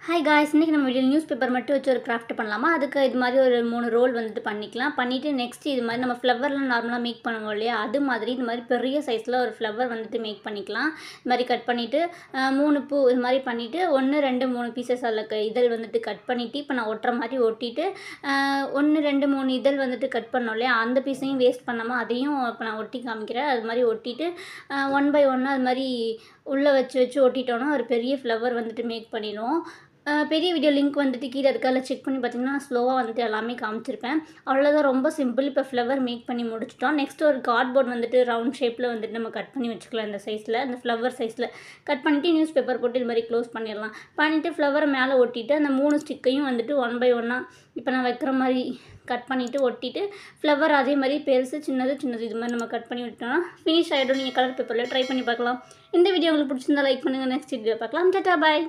Hi guys, இன்றைக்கி நம்ம video news paper மட்டும் வச்சு ஒரு கிராஃப்ட் பண்ணலாமா? அதுக்கு இது மாதிரி ஒரு 3 ரோல் வந்துட்டு பண்ணிக்கலாம். பண்ணிவிட்டு நெக்ஸ்ட்டு இது மாதிரி நம்ம ஃப்ளவர்லாம் நார்மலாக மேக் பண்ணுவோம் இல்லையா, அது மாதிரி இது மாதிரி பெரிய சைஸில் ஒரு ஃப்ளவர் வந்துட்டு மேக் பண்ணிக்கலாம். இது மாதிரி கட் பண்ணிவிட்டு 3 பூ இது மாதிரி பண்ணிவிட்டு 1 2 3 பீசஸ் அதில் இதழ் வந்துட்டு கட் பண்ணிவிட்டு இப்போ நான் ஒட்டுற மாதிரி ஒட்டிட்டு 1 2 3 இதழ் வந்துட்டு கட் பண்ணோம் இல்லையா, அந்த பீஸையும் வேஸ்ட் பண்ணாமல் அதையும் இப்போ நான் ஒட்டி காமிக்கிறேன். அது மாதிரி ஒட்டிட்டு 1 பை 1 அது மாதிரி உள்ளே வச்சு ஒட்டிட்டோன்னா ஒரு பெரிய ஃப்ளவர் வந்துட்டு மேக் பண்ணிடுவோம். பெரிய வீடியோ லிங்க் வந்துட்டு கீழே இருக்கா, அதில் செக் பண்ணி பார்த்தீங்கன்னா ஸ்லோவாக வந்துட்டு எல்லாமே காமிச்சிருப்பேன். அவ்வளோதான், ரொம்ப சிம்பிள். இப்போ ஃப்ளவர் மேக் பண்ணி முடிச்சிட்டோம். நெக்ஸ்ட் ஒரு கார்ட்போர்ட் வந்துட்டு ரவுண்ட் ஷேப்பில் வந்துட்டு நம்ம கட் பண்ணி வச்சுக்கலாம். இந்த சைஸில், இந்த ஃப்ளவர் சைஸில் கட் பண்ணிவிட்டு நியூஸ் பேப்பர் போட்டு இது மாதிரி க்ளோஸ் பண்ணிடலாம். பண்ணிவிட்டு ஃப்ளவரை மேலே ஒட்டிட்டு அந்த 3 ஸ்டிக்கையும் வந்துட்டு 1 பை 1 இப்போ நான் வைக்கிற மாதிரி கட் பண்ணிவிட்டு ஒட்டிட்டு ஃப்ளவர் அதே மாதிரி பெருசு சின்னது இது மாதிரி நம்ம கட் பண்ணி விட்டோம்னா ஃபினிஷ் ஆகிடும். நீங்கள் கலர் பேப்பரில் ட்ரை பண்ணி பார்க்கலாம். இந்த வீடியோ உங்களுக்கு பிடிச்சிருந்தா லைக் பண்ணுங்கள். நெக்ஸ்ட் வீடியோ பார்க்கலாம். டாடா, பாய்.